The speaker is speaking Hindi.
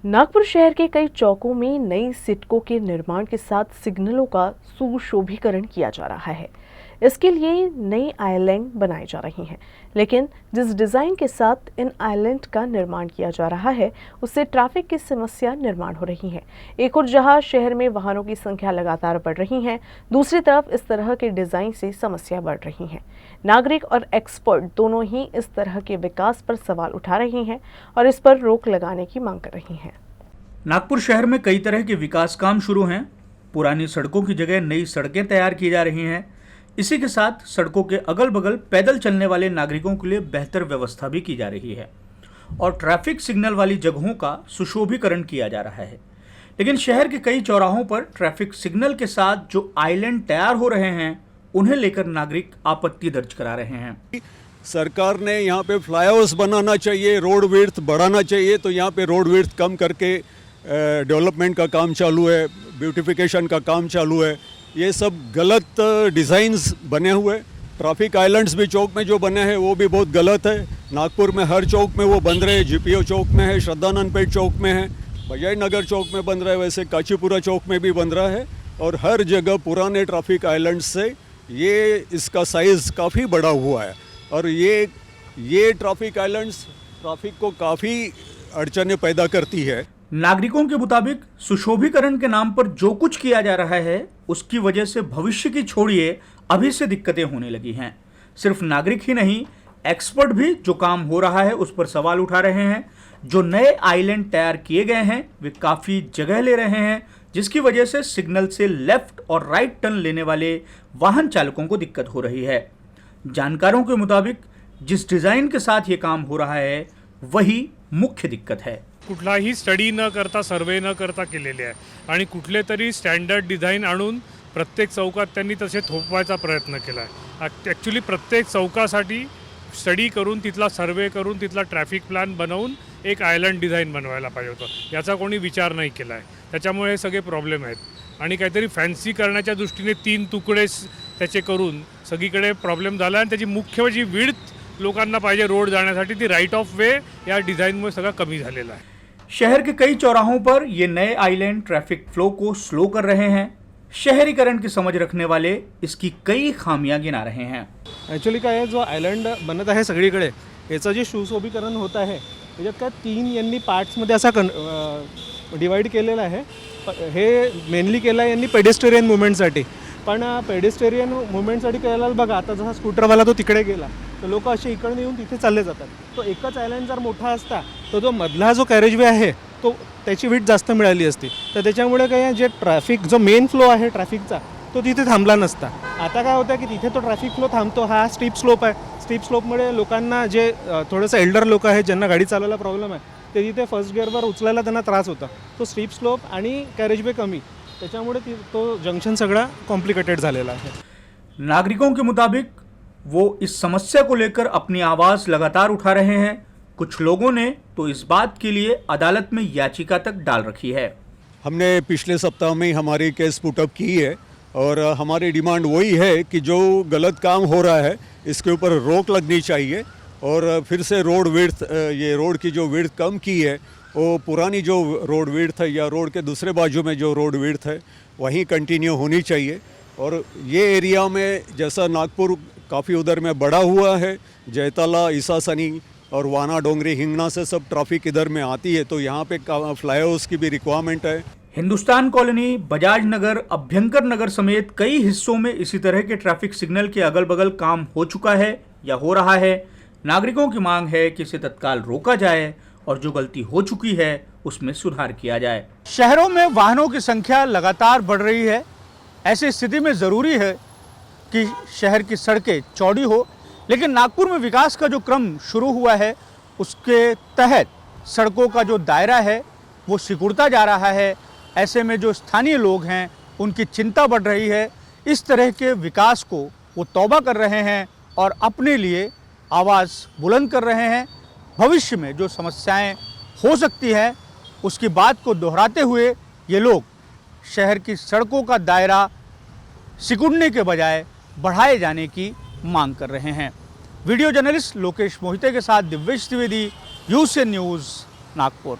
नागपुर शहर के कई चौकों में नई सिडको के निर्माण के साथ सिग्नलों का सुशोभीकरण किया जा रहा है। इसके लिए नई आइलैंड बनाई जा रही हैं, लेकिन जिस डिजाइन के साथ इन आइलैंड का निर्माण किया जा रहा है उससे ट्रैफिक की समस्या निर्माण हो रही है। एक और जहां शहर में वाहनों की संख्या लगातार बढ़ रही है, दूसरी तरफ इस तरह के डिजाइन से समस्या बढ़ रही है। नागरिक और एक्सपर्ट दोनों ही इस तरह के विकास पर सवाल उठा रहे हैं और इस पर रोक लगाने की मांग कर रही हैं। नागपुर शहर में कई तरह के विकास काम शुरू हैं। पुरानी सड़कों की जगह नई सड़कें तैयार की जा रही हैं। इसी के साथ सड़कों के अगल बगल पैदल चलने वाले नागरिकों के लिए बेहतर व्यवस्था भी की जा रही है और ट्रैफिक सिग्नल वाली जगहों का सुशोभीकरण किया जा रहा है। लेकिन शहर के कई चौराहों पर ट्रैफिक सिग्नल के साथ जो आइलैंड तैयार हो रहे हैं उन्हें लेकर नागरिक आपत्ति दर्ज करा रहे हैं। सरकार ने यहाँ पे फ्लाईओवर्स बनाना चाहिए, रोड विड्थ बढ़ाना चाहिए, तो यहाँ पे रोड विड्थ कम करके डेवलपमेंट का काम चालू है, ब्यूटिफिकेशन का काम चालू है। ये सब गलत डिज़ाइंस बने हुए। ट्रैफिक आइलैंड्स भी चौक में जो बने हैं वो भी बहुत गलत है। नागपुर में हर चौक में वो बन रहे हैं। जीपीओ चौक में है, श्रद्धानंद पेट चौक में है, बजाई नगर चौक में बन रहा है, वैसे काचीपुरा चौक में भी बन रहा है। और हर जगह पुराने ट्रैफिक आइलैंड से ये इसका साइज़ काफ़ी बड़ा हुआ है और ये ट्रैफिक आइलैंड्स ट्रैफिक को काफ़ी अड़चनें पैदा करती है। नागरिकों के मुताबिक सुशोभीकरण के नाम पर जो कुछ किया जा रहा है उसकी वजह से भविष्य की छोड़िए अभी से दिक्कतें होने लगी हैं। सिर्फ नागरिक ही नहीं, एक्सपर्ट भी जो काम हो रहा है उस पर सवाल उठा रहे हैं। जो नए आइलैंड तैयार किए गए हैं वे काफ़ी जगह ले रहे हैं, जिसकी वजह से सिग्नल से लेफ्ट और राइट टर्न लेने वाले वाहन चालकों को दिक्कत हो रही है। जानकारों के मुताबिक जिस डिज़ाइन के साथ ये काम हो रहा है वही मुख्य दिक्कत है। कुठलाही स्टडी न करता, सर्वे न करता केलेले आहे आणि कुठले तरी स्टँडर्ड डिझाईन आणून प्रत्येक चौकात त्यांनी तसे थोपवायचा प्रयत्न केला आहे। ॲक्च्युली प्रत्येक चौकासाठी स्टडी करून, तिथला सर्वे करून, तिथला ट्रॅफिक प्लॅन बनवून एक आयलंड डिझाईन बनवायला पाहिजे होतं। याचा कोणी विचार नाही केला आहे, त्याच्यामुळे हे सगळे प्रॉब्लेम आहेत। आणि काहीतरी फॅन्सी करण्याच्या दृष्टीने 3 तुकडे त्याचे करून सगळीकडे प्रॉब्लेम झाला आणि त्याची मुख्य जी विड्थ लोकांना पाहिजे रोड जाण्यासाठी ती राइट ऑफ वे या डिज़ाइनमुळे सगळं कमी झालेलं आहे। शहर के कई चौराहों पर ये नए आइलैंड ट्रैफिक फ्लो को स्लो कर रहे हैं। शहरीकरण की समझ रखने वाले इसकी कई खामियां गिना रहे हैं। ॲक्च्युली काय आहे, जो आयलंड बनत आहे सगळीकडे, याचं जे सुशोभीकरण होत आहे त्याच्यात काय 3 यांनी पार्ट्समध्ये असा डिवाइड केलेला आहे। हे मेनली केलं आहे यांनी पेडेस्ट्रियन मुवमेंटसाठी, पण पेडेस्ट्रियन मुवमेंटसाठी करायला बघा, आता जसा स्कूटरवाला तो तिकडे गेला तर लोक असे इकडे येऊन तिथे चालले जातात। तो एकच आयलंड जर मोठा असता तर जो मधला जो कॅरेजवे आहे तो त्याची विड्थ जास्त मिळाली असती, तर त्याच्यामुळे काय जे ट्रॅफिक जो मेन फ्लो आहे ट्रॅफिकचा तो तिथे थांबला नसता। आता काय होतं की तिथे तो ट्रॅफिक फ्लो थांबतो। हा स्टीप स्लोप आहे, स्टीप स्लोपमुळे लोकांना जे थोडंसं एल्डर लोक आहेत ज्यांना गाडी चालवायला प्रॉब्लेम आहे ते तिथे फर्स्ट गिअरवर उचलायला त्यांना त्रास होता। तो स्टीप स्लोप आणि कॅरेजवे कमी, त्याच्यामुळे तो जंक्शन सगळा कॉम्प्लिकेटेड झालेला है। नागरिकों के मुताबिक वो इस समस्या को लेकर अपनी आवाज लगातार उठा रहे हैं। कुछ लोगों ने तो इस बात के लिए अदालत में याचिका तक डाल रखी है। हमने पिछले सप्ताह में हमारी केस पुटअप की है और हमारी डिमांड वही है कि जो गलत काम हो रहा है इसके ऊपर रोक लगनी चाहिए और फिर से रोड विड्थ, ये रोड की जो विड्थ कम की है वो पुरानी जो रोड विड्थ है या रोड के दूसरे बाजू में जो रोड विड्थ है वहीं कंटिन्यू होनी चाहिए। और ये एरिया में जैसा नागपुर काफ़ी उधर में बड़ा हुआ है, जयताला, ईसासनी और वाना, डोंगरी, हिंगना से सब ट्रैफिक इधर में आती है, तो यहाँ पे फ्लाईओवर्स की भी रिक्वायरमेंट है। हिंदुस्तान कॉलोनी, बजाज नगर, अभ्यंकर नगर समेत कई हिस्सों में इसी तरह के ट्रैफिक सिग्नल के अगल बगल काम हो चुका है या हो रहा है। नागरिकों की मांग है कि इसे तत्काल रोका जाए और जो गलती हो चुकी है उसमें सुधार किया जाए। शहरों में वाहनों की संख्या लगातार बढ़ रही है। ऐसी स्थिति में ज़रूरी है कि शहर की सड़कें चौड़ी हो, लेकिन नागपुर में विकास का जो क्रम शुरू हुआ है उसके तहत सड़कों का जो दायरा है वो सिकुड़ता जा रहा है। ऐसे में जो स्थानीय लोग हैं उनकी चिंता बढ़ रही है। इस तरह के विकास को वो तौबा कर रहे हैं और अपने लिए आवाज़ बुलंद कर रहे हैं। भविष्य में जो समस्याएं हो सकती हैं उसकी बात को दोहराते हुए ये लोग शहर की सड़कों का दायरा सिकुड़ने के बजाय बढ़ाए जाने की मांग कर रहे हैं। वीडियो जर्नलिस्ट लोकेश मोहिते के साथ दिव्येश द्विवेदी, यूसीएन न्यूज़, नागपुर।